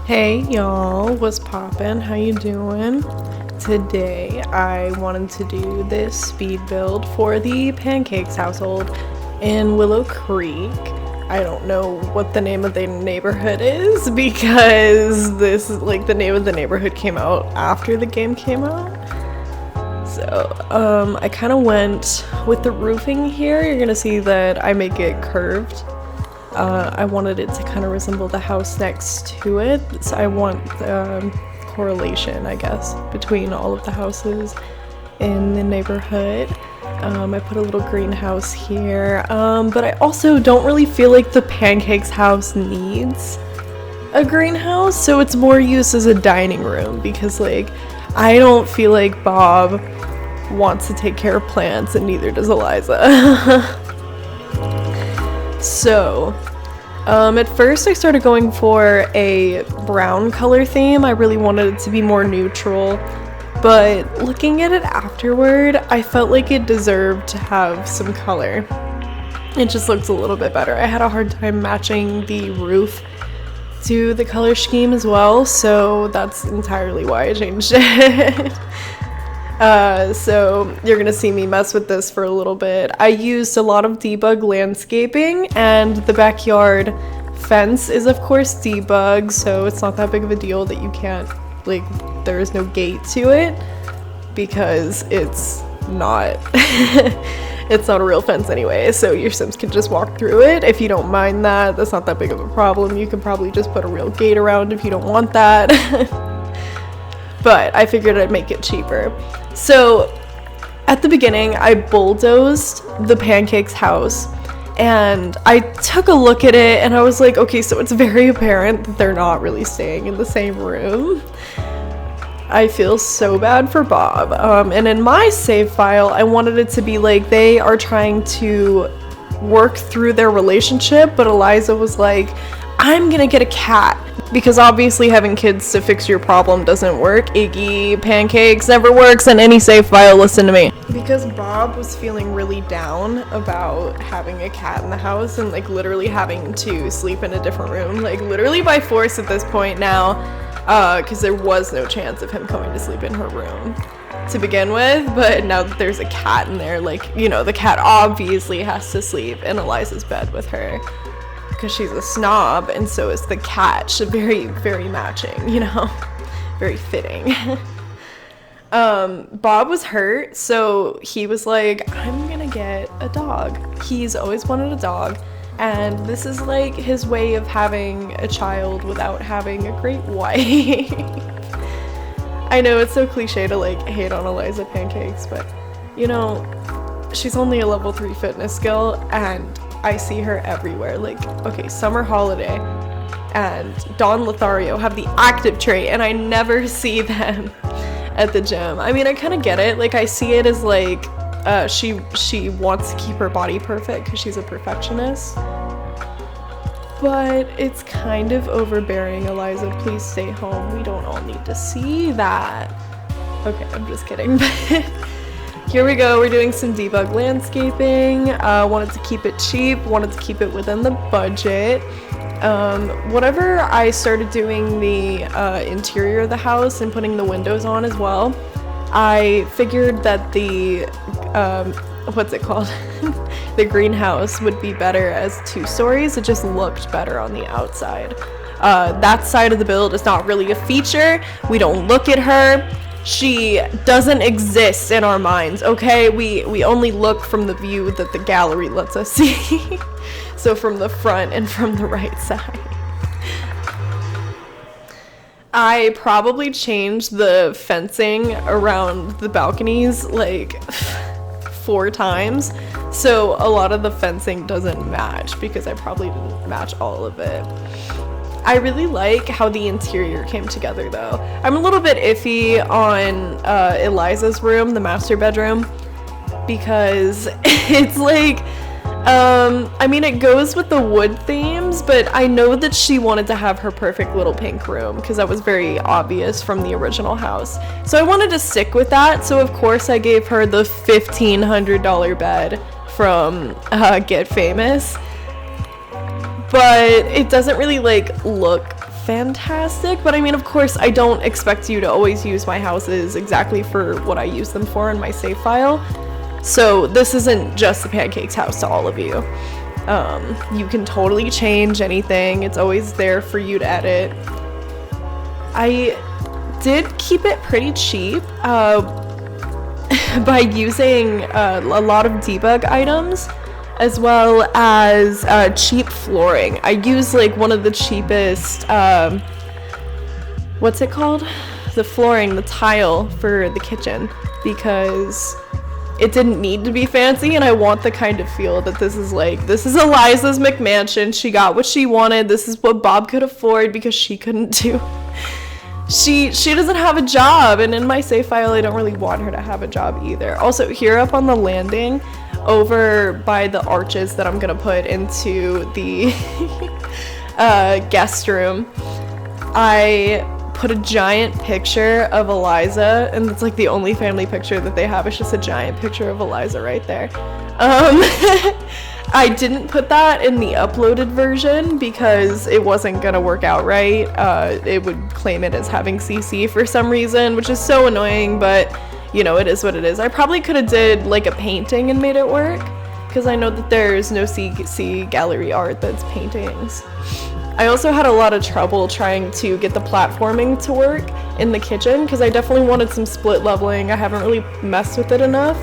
Hey y'all, what's poppin'? How you doing? Today I wanted to do this speed build for the Pancakes household in Willow Creek. I don't know what the name of the neighborhood is because this is like the name of the neighborhood came out after the game came out. So I kind of went with the roofing here. You're gonna see that I make it curved. I wanted it to kind of resemble the house next to it, so I want correlation, I guess, between all of the houses in the neighborhood. I put a little greenhouse here, but I also don't really feel like the Pancakes house needs a greenhouse, so it's more used as a dining room because, like, I don't feel like Bob wants to take care of plants, and neither does Eliza. So, at first I started going for a brown color theme. I really wanted it to be more neutral, but looking at it afterward, I felt like it deserved to have some color. It just looked a little bit better. I had a hard time matching the roof to the color scheme as well, so that's entirely why I changed it. So you're gonna see me mess with this for a little bit. I used a lot of debug landscaping, and the backyard fence is of course debug, so it's not that big of a deal that you can't, like, there is no gate to it because it's not it's not a real fence anyway, so your Sims can just walk through it. If you don't mind that, that's not that big of a problem. You can probably just put a real gate around if you don't want that. But I figured I'd make it cheaper. So at the beginning, I bulldozed the Pancakes house, and I took a look at it and I was like, okay, so it's very apparent that they're not really staying in the same room. I feel so bad for Bob. And in my save file, I wanted it to be like they are trying to work through their relationship, but Eliza was like, I'm gonna get a cat. Because obviously having kids to fix your problem doesn't work. Iggy, Pancakes never works in any save file, listen to me. Because Bob was feeling really down about having a cat in the house and, like, literally having to sleep in a different room, like literally by force at this point now, because there was no chance of him coming to sleep in her room to begin with, but now that there's a cat in there, like, you know, the cat obviously has to sleep in Eliza's bed with her. Because she's a snob, and so is the cat. She's very, very matching, you know? Very fitting. Bob was hurt, so he was like, I'm gonna get a dog. He's always wanted a dog, and this is like his way of having a child without having a great wife. I know it's so cliche to, like, hate on Eliza Pancakes, but, you know, she's only a level 3 fitness skill, and I see her everywhere. Like, okay, Summer Holiday and Dawn Lothario have the active trait, and I never see them at the gym. I mean, I kind of get it. Like, I see it as, like, she wants to keep her body perfect because she's a perfectionist. But it's kind of overbearing. Eliza, please stay home. We don't all need to see that. Okay, I'm just kidding. Here we go, we're doing some debug landscaping. Wanted to keep it cheap, wanted to keep it within the budget. Whenever I started doing the interior of the house and putting the windows on as well, I figured that the, what's it called? The greenhouse would be better as 2 stories. It just looked better on the outside. That side of the build is not really a feature. We don't look at her. She doesn't exist in our minds, okay? We only look from the view that the gallery lets us see. So from the front and from the right side. I probably changed the fencing around the balconies like 4 times. So a lot of the fencing doesn't match because I probably didn't match all of it. I really like how the interior came together, though. I'm a little bit iffy on Eliza's room, the master bedroom, because it's like, I mean, it goes with the wood themes, but I know that she wanted to have her perfect little pink room, because that was very obvious from the original house. So I wanted to stick with that, so of course I gave her the $1,500 bed from Get Famous. But it doesn't really, like, look fantastic, but I mean, of course, I don't expect you to always use my houses exactly for what I use them for in my save file. So this isn't just the Pancakes house to all of you. You can totally change anything. It's always there for you to edit. I did keep it pretty cheap by using a lot of debug items, as well as cheap flooring. I use like one of the cheapest, what's it called? The flooring, the tile for the kitchen, because it didn't need to be fancy, and I want the kind of feel that this is like, this is Eliza's McMansion. She got what she wanted. This is what Bob could afford because she couldn't do. She doesn't have a job, and in my save file I don't really want her to have a job either. Also, here up on the landing over by the arches that I'm gonna put into the guest room, I put a giant picture of Eliza, and it's like the only family picture that they have. It's just a giant picture of Eliza right there. I didn't put that in the uploaded version because it wasn't gonna work out right. It would claim it as having CC for some reason, which is so annoying, but you know, it is what it is. I probably could have did like a painting and made it work, because I know that there's no CC gallery art that's paintings. I also had a lot of trouble trying to get the platforming to work in the kitchen, because I definitely wanted some split leveling. I haven't really messed with it enough.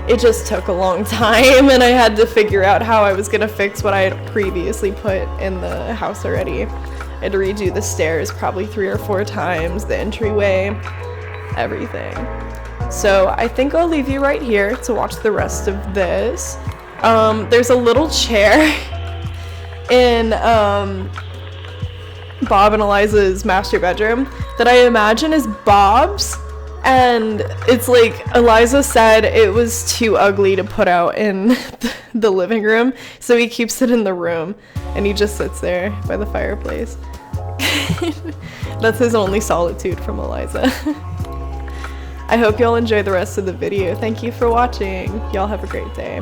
It just took a long time, and I had to figure out how I was gonna fix what I had previously put in the house already. I had to redo the stairs probably 3 or 4 times, the entryway, everything. So I think I'll leave you right here to watch the rest of this. There's a little chair in Bob and Eliza's master bedroom that I imagine is Bob's, and it's like Eliza said it was too ugly to put out in the living room, so he keeps it in the room, and he just sits there by the fireplace. That's his only solitude from Eliza. I hope y'all enjoy the rest of the video. Thank you for watching. Y'all have a great day.